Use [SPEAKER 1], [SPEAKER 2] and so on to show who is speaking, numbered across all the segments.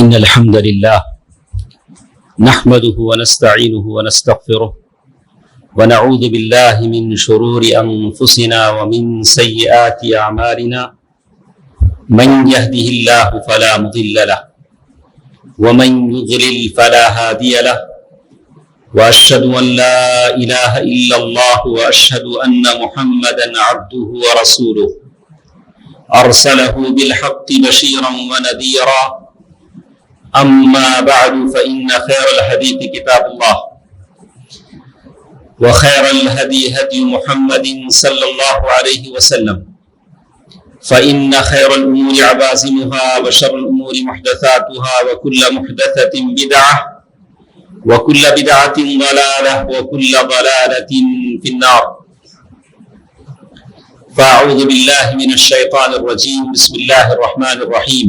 [SPEAKER 1] إن الحمد لله نحمده ونستعينه ونستغفره ونعوذ بالله من شرور أنفسنا ومن سيئات أعمالنا من يهده الله فلا مضل له ومن يضلل فلا هادي له وأشهد أن لا إله إلا الله وأشهد أن محمدا عبده ورسوله أرسله بالحق بشيرا ونذيرا أما بعد فإن خير الحديث كتاب الله وخير الهدي هدي محمد صلى الله عليه وسلم فإن خير الأمور عوازمها وشر الأمور محدثاتها وكل محدثة بدعة وكل بدعة ضلالة وكل ضلالة في النار. فأعوذ بالله من الشيطان الرجيم. بسم الله الرحمن الرحيم.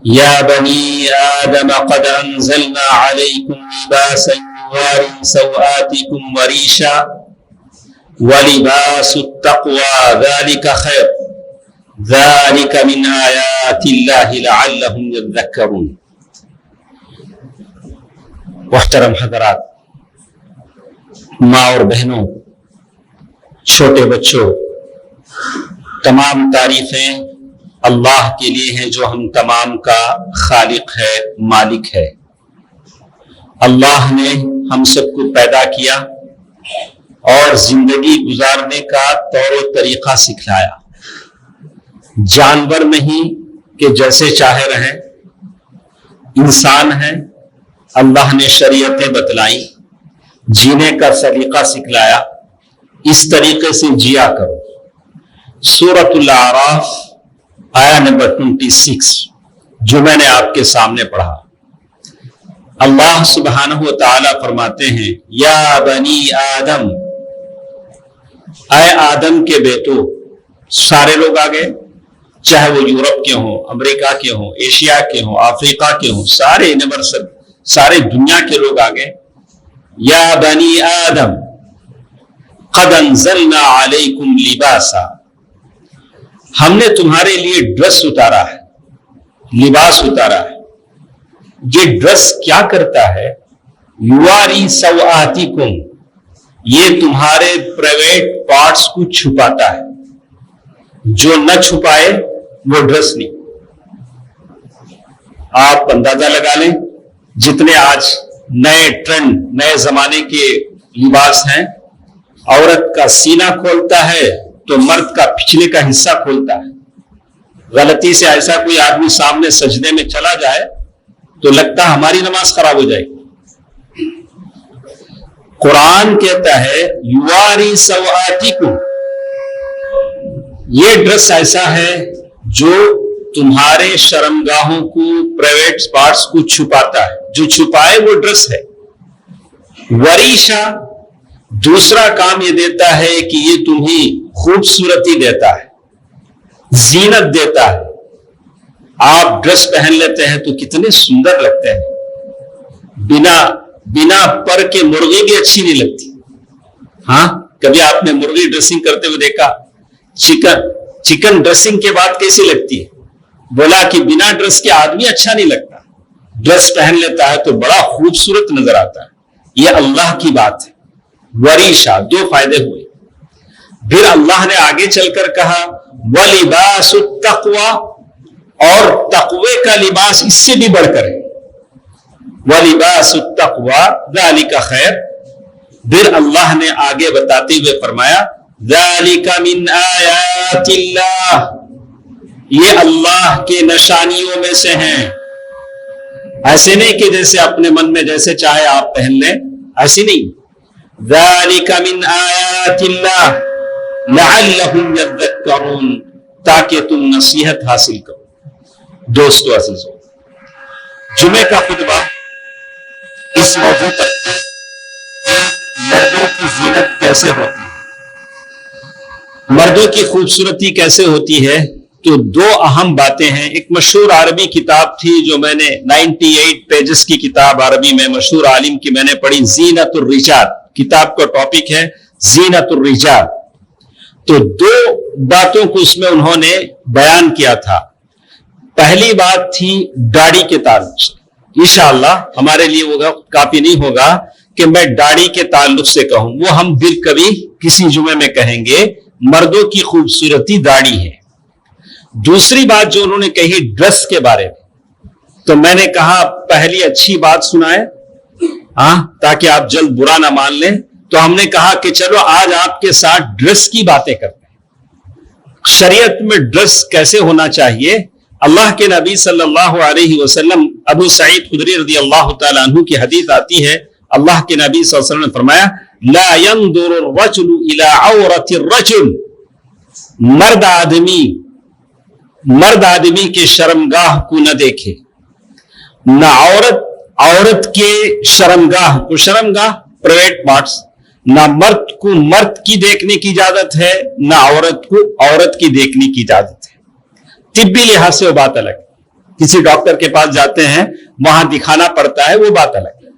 [SPEAKER 1] يا بني آدم قد أنزلنا عليكم لباسا يواري سوآتكم وريشا ولباس التقوى ذلك خير ذلك من آيات الله لعلهم يذكرون. محترم حضرات، ماں اور بہنوں، چھوٹے بچوں، تمام تعریفیں اللہ کے لیے ہیں جو ہم تمام کا خالق ہے، مالک ہے. اللہ نے ہم سب کو پیدا کیا اور زندگی گزارنے کا طور و طریقہ سکھلایا. جانور نہیں کہ جیسے چاہے رہیں، انسان ہے، اللہ نے شریعتیں بتلائیں، جینے کا سلیقہ سکھلایا، اس طریقے سے جیا کرو. سورۃ الاعراف آیا نمبر 26 جو میں نے آپ کے سامنے پڑھا. اللہ سبحانہ و تعالی فرماتے ہیں، یا بنی آدم، اے آدم کے بیٹو. سارے لوگ آ گئے، چاہے وہ یورپ کے ہوں، امریکہ کے ہوں، ایشیا کے ہوں، افریقہ کے ہوں، سارے یونیورسل، سارے دنیا کے لوگ آ گئے. یا بنی آدم قد انزلنا علیکم لباسا، ہم نے تمہارے لیے ڈریس اتارا ہے، لباس اتارا ہے. یہ ڈریس کیا کرتا ہے؟ یواری سوآتکم، یہ تمہارے پرائیویٹ پارٹس کو چھپاتا ہے. جو نہ چھپائے وہ ڈریس نہیں. آپ اندازہ لگا لیں، جتنے آج نئے ٹرینڈ، نئے زمانے کے لباس ہیں، عورت کا سینہ کھولتا ہے تو مرد کا پچھلے کا حصہ کھولتا ہے. غلطی سے ایسا کوئی آدمی سامنے سجدے میں چلا جائے تو لگتا ہے ہماری نماز خراب ہو جائے گی. قرآن کہتا ہے یواری سوآتکم، یہ ڈریس ایسا ہے جو تمہارے شرمگاہوں کو، پرائیویٹ پارٹس کو چھپاتا ہے. جو چھپائے وہ ڈریس ہے. وریشا، دوسرا کام یہ دیتا ہے کہ یہ تمہیں خوبصورتی دیتا ہے، زینت دیتا ہے. آپ ڈریس پہن لیتے ہیں تو کتنے سندر لگتے ہیں. بنا پر کے مرغی بھی اچھی نہیں لگتی. ہاں، کبھی آپ نے مرغی ڈریسنگ کرتے ہوئے دیکھا؟ چکن ڈریسنگ کے بعد کیسی لگتی ہے؟ بولا کہ بنا ڈریس کے آدمی اچھا نہیں لگتا. ڈریس پہن لیتا ہے تو بڑا خوبصورت نظر آتا ہے. یہ اللہ کی بات ہے. وریشا، دو فائدے ہوئے. پھر اللہ نے آگے چل کر کہا وَلِبَاسُ التَّقْوَى، اور تقوی کا لباس اس سے بھی بڑھ کر ہے. وَلِبَاسُ التَّقْوَى ذَلِكَ خَيْرٌ. پھر اللہ نے آگے بتاتے ہوئے فرمایا ذَلِكَ مِنْ آيَاتِ اللَّهِ، یہ اللہ کے نشانیوں میں سے ہیں. ایسے نہیں کہ جیسے اپنے من میں جیسے چاہے آپ پہن لیں، ایسی نہیں. ذَلِكَ مِنْ آيَاتِ اللَّهِ لَعَلَّهُمْ يَذَّكَّرُونَ، تاکہ تم نصیحت حاصل کرو. دوستو عزیزو، جمعے کا خطبہ اس موضوع پر مردوں کی زینت کیسے ہوتی ہے، مردوں کی خوبصورتی کیسے ہوتی ہے. تو دو اہم باتیں ہیں. ایک مشہور عربی کتاب تھی جو میں نے 98 پیجز کی کتاب عربی میں مشہور عالم کی میں نے پڑھی، زینت الرجال. کتاب کا ٹاپک ہے زینت الرجال. تو دو باتوں کو اس میں انہوں نے بیان کیا تھا. پہلی بات تھی داڑھی کے تعلق سے. انشاءاللہ ہمارے لیے وہ کافی نہیں ہوگا کہ میں داڑھی کے تعلق سے کہوں, وہ ہم پھر کبھی کسی جمعے میں کہیں گے. مردوں کی خوبصورتی داڑھی ہے. دوسری بات جو انہوں نے کہی ڈریس کے بارے میں, تو میں نے کہا پہلی اچھی بات سنائے تاکہ آپ جلد برا نہ مان لیں. تو ہم نے کہا کہ چلو آج آپ کے ساتھ ڈریس کی باتیں کرتے ہیں. شریعت میں ڈریس کیسے ہونا چاہیے. اللہ کے نبی صلی اللہ علیہ وسلم, ابو سعید خدری رضی اللہ تعالیٰ عنہ کی حدیث آتی ہے, اللہ کے نبی صلی اللہ علیہ وسلم نے فرمایا لا ينظر الرجل الى عورت الرجل, مرد آدمی کے شرمگاہ کو نہ دیکھے, نہ عورت کے شرمگاہ کو, شرمگاہ پرائیویٹ پارٹس, نہ مرد کو مرد کی دیکھنے کی اجازت ہے, نہ عورت کو عورت کی دیکھنے کی اجازت ہے. طبی لحاظ سے وہ بات الگ ہے. کسی ڈاکٹر کے پاس جاتے ہیں وہاں دکھانا پڑتا ہے, وہ بات الگ ہے.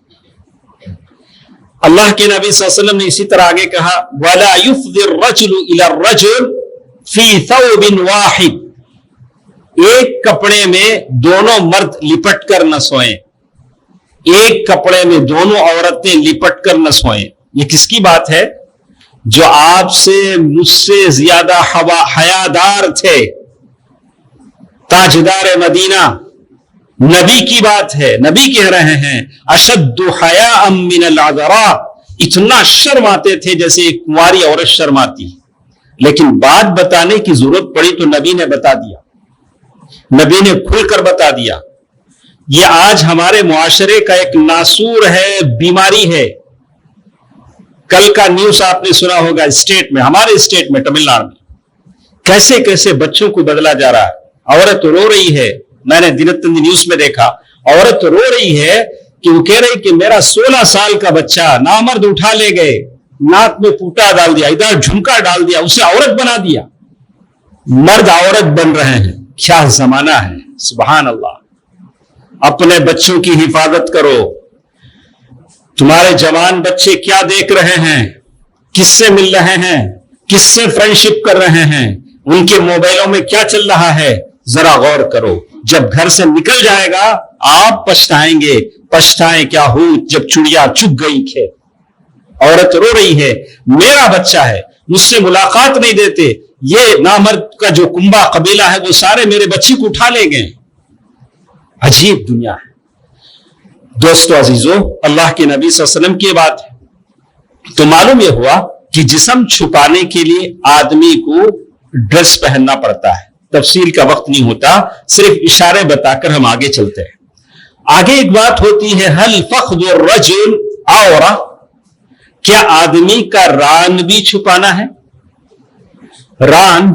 [SPEAKER 1] اللہ کے نبی صلی اللہ علیہ وسلم نے اسی طرح آگے کہا وَلَا يُفْضِي الرَّجُلُ إِلَى الرَّجُلِ فِي ثَوْبٍ وَاحِدٍ, ایک کپڑے میں دونوں مرد لپٹ کر نہ سوئیں, ایک کپڑے میں دونوں عورتیں لپٹ کر نہ سوئیں. یہ کس کی بات ہے؟ جو آپ سے مجھ سے زیادہ حیادار تھے, تاجدار مدینہ, نبی کی بات ہے. نبی کہہ رہے ہیں اشد حیاء من العذراء, اتنا شرم آتے تھے جیسے ایک کنواری عورت شرم آتی. لیکن بات بتانے کی ضرورت پڑی تو نبی نے بتا دیا, نبی نے کھل کر بتا دیا. یہ آج ہمارے معاشرے کا ایک ناسور ہے, بیماری ہے. کل کا نیوز آپ نے سنا ہوگا اسٹیٹ میں, ہمارے اسٹیٹ میں تمل ناڈو میں کیسے کیسے بچوں کو بدلا جا رہا ہے. عورت رو رہی ہے, میں نے دنتن نیوز میں دیکھا, عورت رو رہی ہے کہ وہ کہہ رہی کہ میرا 16 سال کا بچہ نامرد اٹھا لے گئے, ناک میں پوٹا ڈال دیا, ادھر جھمکا ڈال دیا, اسے عورت بنا دیا. مرد عورت بن رہے ہیں. کیا زمانہ ہے, سبحان اللہ. اپنے بچوں کی حفاظت کرو. تمہارے جوان بچے کیا دیکھ رہے ہیں, کس سے مل رہے ہیں, کس سے فرینڈشپ کر رہے ہیں, ان کے موبائلوں میں کیا چل رہا ہے, ذرا غور کرو. جب گھر سے نکل جائے گا آپ پچھتائیں گے. پچھتائیں کیا ہو جب چڑیا چگ گئی کھیت. عورت رو رہی ہے میرا بچہ ہے, مجھ سے ملاقات نہیں دیتے, یہ نامرد کا جو کنبا قبیلہ ہے وہ سارے میرے بچی کو اٹھا لے گئے. عجیب دنیا ہے. دوستو عزیزو, اللہ کے نبی صلی اللہ علیہ وسلم کی بات ہے. تو معلوم یہ ہوا کہ جسم چھپانے کے لیے آدمی کو ڈریس پہننا پڑتا ہے. تفصیل کا وقت نہیں ہوتا, صرف اشارے بتا کر ہم آگے چلتے ہیں. آگے ایک بات ہوتی ہے هل فخذ الرجل عورہ, کیا آدمی کا ران بھی چھپانا ہے؟ ران,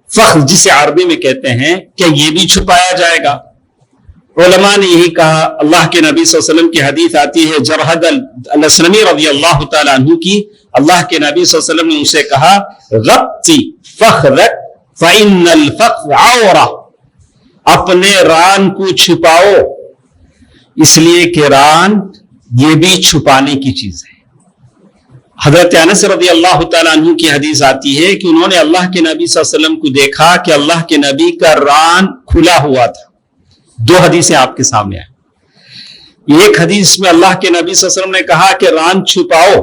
[SPEAKER 1] فخذ جسے عربی میں کہتے ہیں, کیا یہ بھی چھپایا جائے گا؟ علماء نے یہی کہا. اللہ کے نبی صلی اللہ علیہ وسلم کی حدیث آتی ہے جرحد الاسلمی رضی اللہ تعالیٰ عنہ کی. اللہ کے نبی صلی اللہ علیہ وسلم نے اسے کہا غطی فخذک فإن الفخذ عورہ, اپنے ران کو چھپاؤ, اس لیے کہ ران یہ بھی چھپانے کی چیز ہے. حضرت انس رضی اللہ تعالیٰ عنہ کی حدیث آتی ہے کہ انہوں نے اللہ کے نبی صلی اللہ علیہ وسلم کو دیکھا کہ اللہ کے نبی کا ران کھلا ہوا تھا. دو حدیثیں آپ کے سامنے آئیں. ایک حدیث میں اللہ کے نبی صلی اللہ علیہ وسلم نے کہا کہ ران چھپاؤ,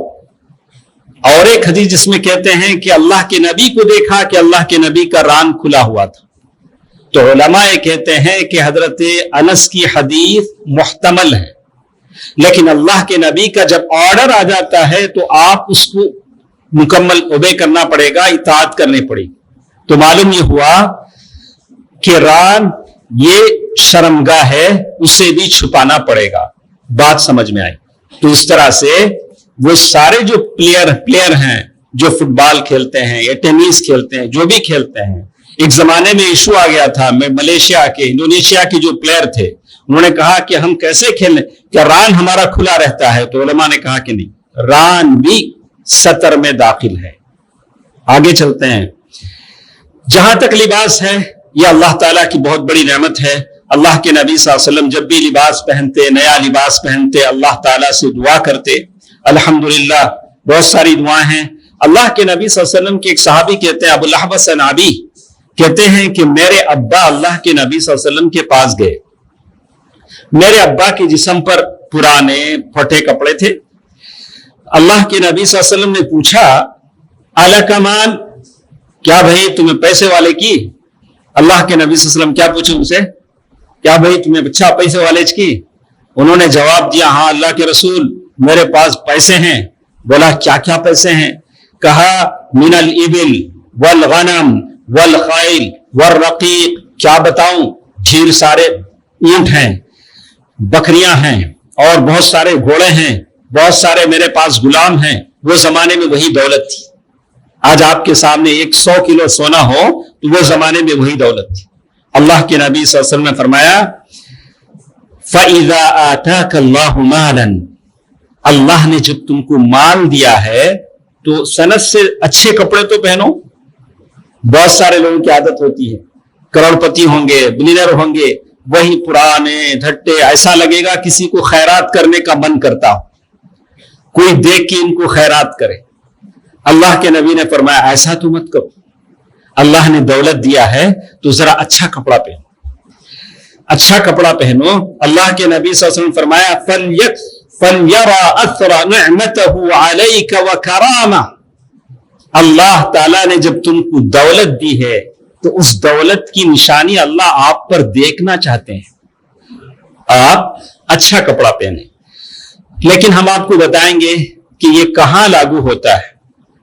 [SPEAKER 1] اور ایک حدیث جس میں کہتے ہیں کہ اللہ کے نبی کو دیکھا کہ اللہ کے نبی کا ران کھلا ہوا تھا. تو علماء کہتے ہیں کہ حضرت انس کی حدیث محتمل ہے, لیکن اللہ کے نبی کا جب آرڈر آ جاتا ہے تو آپ اس کو مکمل اوبے کرنا پڑے گا, اطاعت کرنی پڑے گی. تو معلوم یہ ہوا کہ ران یہ شرمگاہ ہے, اسے بھی چھپانا پڑے گا. بات سمجھ میں آئی؟ تو اس طرح سے وہ سارے جو پلیئر ہیں جو فٹ بال کھیلتے ہیں یا ٹینس کھیلتے ہیں, جو بھی کھیلتے ہیں, ایک زمانے میں ایشو آ گیا تھا, میں ملیشیا کے انڈونیشیا کے جو پلیئر تھے انہوں نے کہا کہ ہم کیسے کھیلیں, کیا ران ہمارا کھلا رہتا ہے؟ تو علماء نے کہا کہ نہیں, ران بھی سطر میں داخل ہے. آگے چلتے ہیں. جہاں تک لباس ہے, یہ اللہ تعالیٰ کی بہت بڑی نعمت ہے. اللہ کے نبی صلی اللہ علیہ وسلم جب بھی لباس پہنتے, نیا لباس پہنتے, اللہ تعالیٰ سے دعا کرتے. الحمدللہ بہت ساری دعائیں ہیں. اللہ کے نبی صلی اللہ علیہ وسلم کے ایک صحابی کہتے ہیں ابو الاحوص عنابی, کہتے ہیں کہ میرے ابا اللہ کے نبی صلی اللہ علیہ وسلم کے پاس گئے. میرے ابا کے جسم پر پرانے پھٹے کپڑے تھے. اللہ کے نبی صلی اللہ علیہ وسلم نے پوچھا الکمال، کیا بھائی تمہیں پیسے والے کی؟ اللہ کے نبی صلی اللہ علیہ وسلم کیا پوچھیں ان سے؟ کیا بھائی تمہیں اچھا پیسے والے کی؟ انہوں نے جواب دیا ہاں اللہ کے رسول میرے پاس پیسے ہیں. بولا کیا کیا پیسے ہیں؟ کہا من الابل والغنم والخیل والرقیق. کیا بتاؤں، ڈھیر سارے اونٹ ہیں، بکریاں ہیں، اور بہت سارے گھوڑے ہیں، بہت سارے میرے پاس غلام ہیں. وہ زمانے میں وہی دولت تھی. آج آپ کے سامنے 100 کلو سونا ہو تو وہ زمانے میں وہی دولت تھی. اللہ کے نبی صلی اللہ علیہ وسلم نے فرمایا فَإِذَا آتَاكَ اللَّهُ مَالًا، اللہ نے جب تم کو مال دیا ہے تو سند سے اچھے کپڑے تو پہنو. بہت سارے لوگوں کی عادت ہوتی ہے، کروڑ پتی ہوں گے، بلینئر ہوں گے، وہی پرانے دھٹے، ایسا لگے گا کسی کو خیرات کرنے کا من کرتا ہو، کوئی دیکھ کے ان کو خیرات کرے. اللہ کے نبی نے فرمایا ایسا تو مت کرو. اللہ نے دولت دیا ہے تو ذرا اچھا کپڑا پہنو، اچھا کپڑا پہنو. اللہ کے نبی صلی اللہ علیہ وسلم فرمایا فَلْيَرَى أَثْرَ نِعْمَتَهُ عَلَيْكَ وَكَرَامَهُ. اللہ تعالیٰ نے جب تم کو دولت دی ہے تو اس دولت کی نشانی اللہ آپ پر دیکھنا چاہتے ہیں. آپ اچھا کپڑا پہنیں. لیکن ہم آپ کو بتائیں گے کہ یہ کہاں لاگو ہوتا ہے؟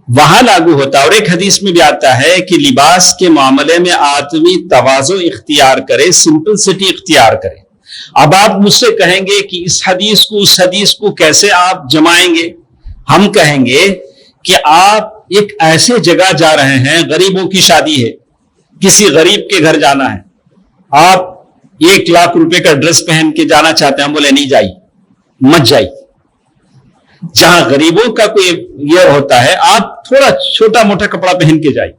[SPEAKER 1] وہاں لاگو ہوتا ہے. اور ایک حدیث میں بھی آتا ہے کہ لباس کے معاملے میں آدمی تواضع اختیار کرے، سمپلسٹی اختیار کرے. اب آپ مجھ سے کہیں گے کہ اس حدیث کو کیسے آپ جمائیں گے؟ ہم کہیں گے کہ آپ ایک ایسے جگہ جا رہے ہیں، غریبوں کی شادی ہے، کسی غریب کے گھر جانا ہے، آپ 1 لاکھ روپے کا ڈریس پہن کے جانا چاہتے ہیں. ہم بولے نہیں جائیے، مت جائیے. جہاں غریبوں کا کوئی یہ ہوتا ہے آپ تھوڑا چھوٹا موٹا کپڑا پہن کے جائیے.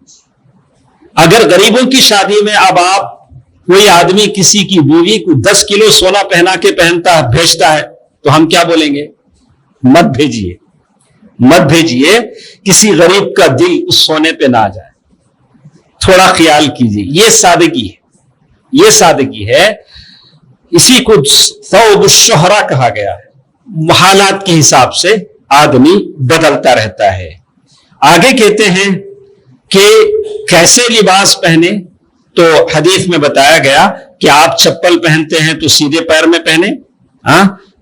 [SPEAKER 1] اگر غریبوں کی شادی میں اب آپ کوئی آدمی کسی کی بیوی کو 10 کلو سونا پہنا کے بھیجتا ہے تو ہم کیا بولیں گے؟ مت بھیجیے، مت بھیجیے. کسی غریب کا دل اس سونے پہ نہ آ جائے. تھوڑا خیال کیجیے. یہ سادگی ہے، یہ سادگی ہے. اسی کو ثوب الشہرا کہا گیا ہے. حالات کے حساب سے آدمی بدلتا رہتا ہے. آگے کہتے ہیں کہ کیسے لباس پہنے، تو حدیث میں بتایا گیا کہ آپ چپل پہنتے ہیں تو سیدھے پیر میں پہنے،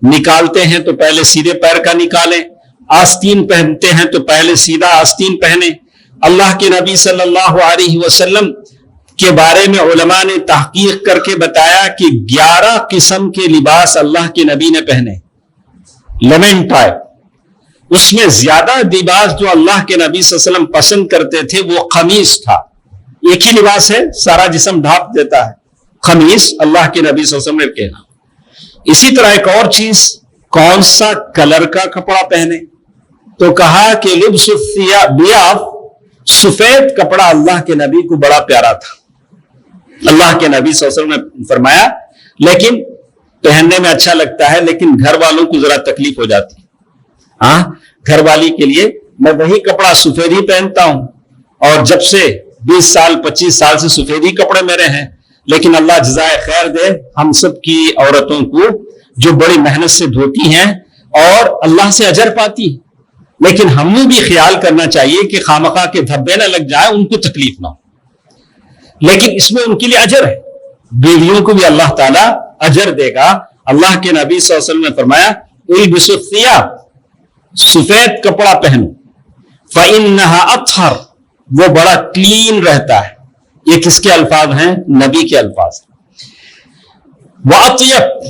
[SPEAKER 1] نکالتے ہیں تو پہلے سیدھے پیر کا نکالیں، آستین پہنتے ہیں تو پہلے سیدھا آستین پہنے. اللہ کے نبی صلی اللہ علیہ وسلم کے بارے میں علماء نے تحقیق کر کے بتایا کہ 11 قسم کے لباس اللہ کے نبی نے پہنے. Lemon type. اس میں زیادہ لباس جو اللہ کے نبی صلی اللہ علیہ وسلم پسند کرتے تھے وہ قمیص تھا. ایک ہی لباس ہے، سارا جسم ڈھانپ دیتا ہے، قمیص اللہ کے نبی صلی اللہ علیہ وسلم نے کہنا. اسی طرح ایک اور چیز، کون سا کلر کا کپڑا پہنے، تو کہا کہ لبس الثیاب، سفید کپڑا اللہ کے نبی کو بڑا پیارا تھا. اللہ کے نبی صلی اللہ علیہ وسلم نے فرمایا لیکن پہننے میں اچھا لگتا ہے لیکن گھر والوں کو ذرا تکلیف ہو جاتی ہے. گھر والی کے لیے میں وہی کپڑا سفید ہی پہنتا ہوں، اور جب سے 20 سال 25 سال سے سفید ہی کپڑے میرے ہیں. لیکن اللہ جزائے خیر دے ہم سب کی عورتوں کو جو بڑی محنت سے دھوتی ہیں اور اللہ سے اجر پاتی ہیں. لیکن ہمیں بھی خیال کرنا چاہیے کہ خامخواہ کے دھبے نہ لگ جائے، ان کو تکلیف نہ ہو. لیکن اس میں ان کے لیے اجر ہے. بیویوں کو بھی اللہ تعالیٰ اجر دے گا. اللہ کے نبی صلی اللہ علیہ وسلم نے فرمایا البسوا الثیاب، سفید کپڑا پہنو، فإنها اطہر، وہ بڑا کلین رہتا ہے. یہ کس کے الفاظ ہیں؟ نبی کے الفاظ. وأطیب،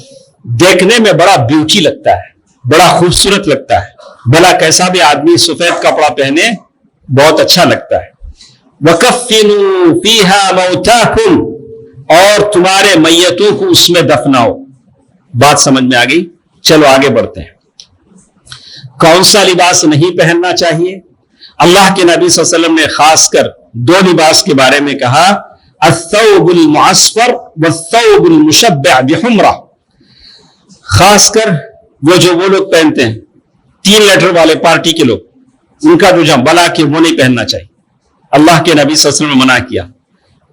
[SPEAKER 1] دیکھنے میں بڑا بیوٹی لگتا ہے، بڑا خوبصورت لگتا ہے. بھلا کیسا بھی آدمی سفید کپڑا پہنے بہت اچھا لگتا ہے. وَكَفِّنُوا فِيهَا مَوْتَاكُمْ، اور تمہارے میتوں کو اس میں دفناؤ. بات سمجھ میں آ گئی؟ چلو آگے بڑھتے ہیں. کون سا لباس نہیں پہننا چاہیے؟ اللہ کے نبی صلی اللہ علیہ وسلم نے خاص کر 2 لباس کے بارے میں کہا، الثوب المعصفر والثوب المشبع بحمرہ. خاص کر وہ لوگ پہنتے ہیں 3 لیٹر والے پارٹی کے لوگ، ان کا جو بلا کہ وہ نہیں پہننا چاہیے. اللہ کے نبی صلی اللہ علیہ وسلم نے منع کیا.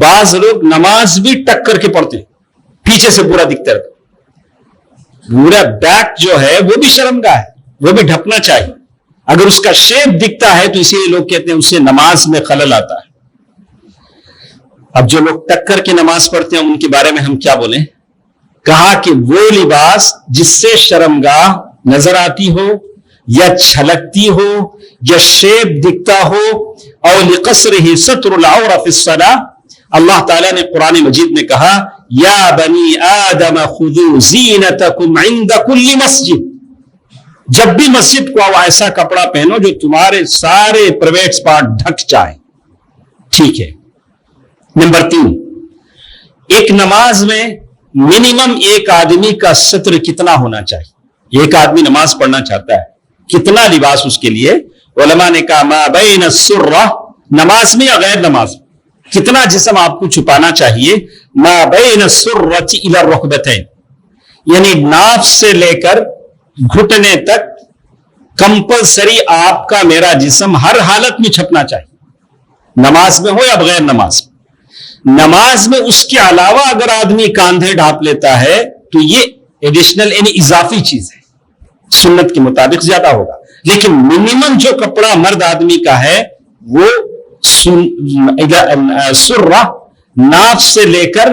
[SPEAKER 1] بعض لوگ نماز بھی ٹک کر کے پڑھتے ہیں, پیچھے سے پورا دکھتا رہتا, پورا بیک جو ہے وہ بھی شرمگاہ ہے, وہ بھی ڈھکنا چاہیے. اگر اس کا شیپ دکھتا ہے تو اسی لیے لوگ کہتے ہیں اس سے نماز میں خلل آتا ہے. اب جو لوگ ٹک کر کے نماز پڑھتے ہیں ان کے بارے میں ہم کیا بولیں؟ کہا کہ وہ لباس جس سے شرمگاہ نظر آتی ہو یا چھلکتی ہو یا شیپ دکھتا ہو, او لقصرہ ستر العورہ فی الصلاۃ, اللہ تعالیٰ نے قرآن مجید میں کہا یا بنی آدم خذوا زینتکم عند کل مسجد, جب بھی مسجد کو آؤ ایسا کپڑا پہنو جو تمہارے سارے پرائیویٹ پارٹ ڈھک جائے. ٹھیک ہے. نمبر 3, ایک نماز میں منیمم ایک آدمی کا ستر کتنا ہونا چاہیے؟ ایک آدمی نماز پڑھنا چاہتا ہے, کتنا لباس اس کے لیے؟ علماء نے کہا ما بین السرہ, نماز میں یا غیر نماز میں کتنا جسم آپ کو چھپانا چاہیے؟ ما بین السرۃ الی الرکبتین, یعنی ناف سے لے کر گھٹنے تک کمپلسری آپ کا میرا جسم ہر حالت میں چھپنا چاہیے, نماز میں ہو یا بغیر نماز میں. نماز میں اس کے علاوہ اگر آدمی کاندھے ڈھانپ لیتا ہے تو یہ ایڈیشنل یعنی اضافی چیز ہے, سنت کے مطابق زیادہ ہوگا. لیکن منیمم جو کپڑا مرد آدمی کا ہے وہ سرہ ناف سے لے کر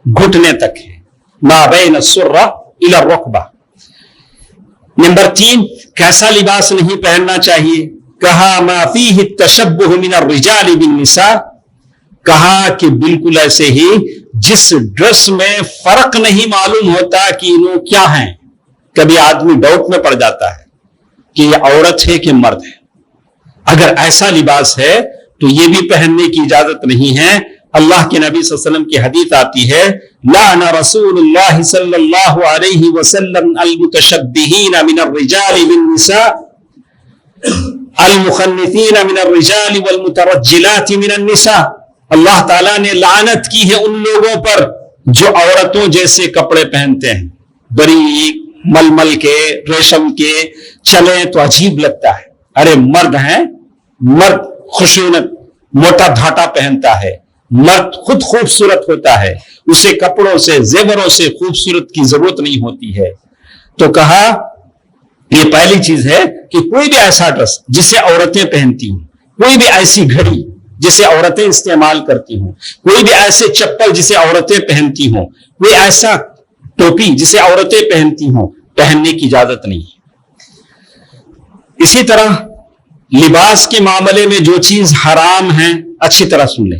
[SPEAKER 1] گھٹنے تک ہے, ما بین السرہ الی الرکبہ. نمبر 3, کیسا لباس نہیں پہننا چاہیے؟ کہا ما فیہ التشبہ من الرجال بالنساء, کہا کہ بالکل ایسے ہی جس ڈریس میں فرق نہیں معلوم ہوتا کہ انہوں کیا ہیں. کبھی آدمی ڈاؤٹ میں پڑ جاتا ہے کہ یہ عورت ہے کہ مرد ہے. اگر ایسا لباس ہے تو یہ بھی پہننے کی اجازت نہیں ہے. اللہ کے نبی صلی اللہ علیہ وسلم کی حدیث آتی ہے لعن رسول اللہ صلی اللہ علیہ وسلم المتشبہین من الرجال بالنساء المخنثین من الرجال والمترجلات من النساء. اللہ تعالیٰ نے لعنت کی ہے ان لوگوں پر جو عورتوں جیسے کپڑے پہنتے ہیں, بریک ململ کے ریشم کے, چلیں تو عجیب لگتا ہے. ارے مرد ہیں, مرد خشونت موٹا دھاٹا پہنتا ہے, مرد خود خوبصورت ہوتا ہے, اسے کپڑوں سے زیوروں سے خوبصورت کی ضرورت نہیں ہوتی ہے. تو کہا یہ پہلی چیز ہے کہ کوئی بھی ایسا ڈریس جسے عورتیں پہنتی ہوں, کوئی بھی ایسی گھڑی جسے عورتیں استعمال کرتی ہوں, کوئی بھی ایسے چپل جسے عورتیں پہنتی ہوں, کوئی ایسا ٹوپی جسے عورتیں پہنتی ہوں, پہننے کی اجازت نہیں ہے. اسی طرح لباس کے معاملے میں جو چیز حرام ہے اچھی طرح سن لیں,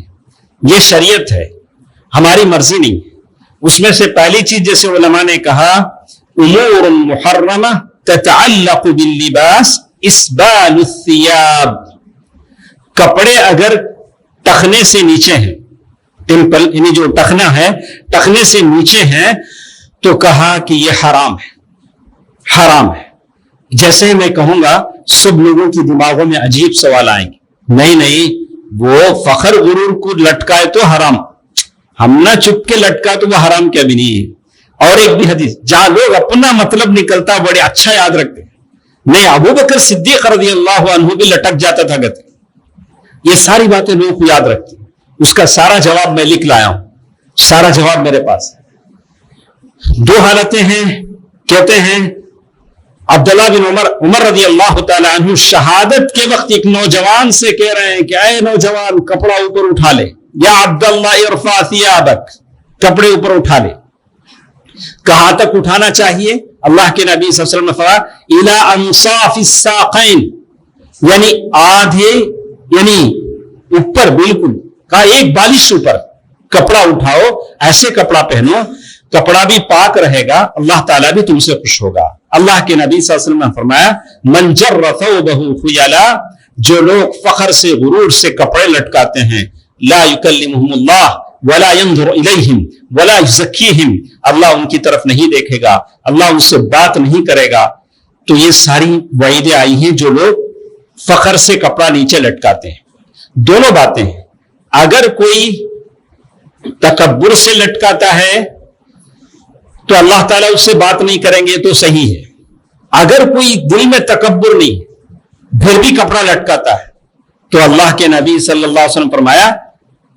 [SPEAKER 1] یہ شریعت ہے, ہماری مرضی نہیں ہے. اس میں سے پہلی چیز جیسے علماء نے کہا امور محرمہ تتعلق باللباس اسبال الثياب, کپڑے اگر ٹخنے سے نیچے ہیں, ٹیمپل یعنی جو ٹخنا ہے ٹخنے سے نیچے ہیں, تو کہا کہ یہ حرام ہے, حرام ہے. جیسے میں کہوں گا سب لوگوں کی دماغوں میں عجیب سوال آئیں گے, نہیں وہ فخر غرور کو لٹکائے تو حرام, ہم نہ چپ کے لٹکائے تو وہ حرام کیا بھی نہیں ہے. اور ایک بھی حدیث جہاں لوگ اپنا مطلب نکلتا بڑے اچھا یاد رکھتے ہیں, نہیں ابو بکر صدیق رضی اللہ عنہ بھی لٹک جاتا تھا کہتے. یہ ساری باتیں لوگوں کو یاد رکھتی ہیں. اس کا سارا جواب میں لکھ لایا ہوں, سارا جواب میرے پاس ہے. 2 حالتیں ہیں. کہتے ہیں عبداللہ بن عمر رضی اللہ تعالی عنہ شہادت کے وقت ایک نوجوان سے کہہ رہے ہیں کہ اے نوجوان کپڑا اوپر اٹھا لے, یا عبداللہ ارفع ثیابک, کپڑے اوپر اٹھا لے. کہاں تک اٹھانا چاہیے؟ اللہ کے نبی صلی اللہ علیہ وسلم نے فرمایا الی انصاف الساقین, یعنی آدھے یعنی اوپر بالکل, کہا ایک بالش اوپر کپڑا اٹھاؤ, ایسے کپڑا پہنو کپڑا بھی پاک رہے گا, اللہ تعالیٰ بھی تم سے خوش ہوگا. اللہ کے نبی صلی اللہ علیہ وسلم نے فرمایا من جر ثوبہ خیلا, جو لوگ فخر سے غرور سے کپڑے لٹکاتے ہیں, لا یکلمہم اللہ ولا ينظر الیہم ولا یزکیہم, اللہ ان کی طرف نہیں دیکھے گا, اللہ ان سے بات نہیں کرے گا. تو یہ ساری وعیدیں آئی ہیں جو لوگ فخر سے کپڑا نیچے لٹکاتے ہیں. دونوں باتیں ہیں, اگر کوئی تکبر سے لٹکاتا ہے تو اللہ تعالیٰ اس سے بات نہیں کریں گے تو صحیح ہے. اگر کوئی دل میں تکبر نہیں پھر بھی کپڑا لٹکاتا ہے تو اللہ کے نبی صلی اللہ علیہ وسلم فرمایا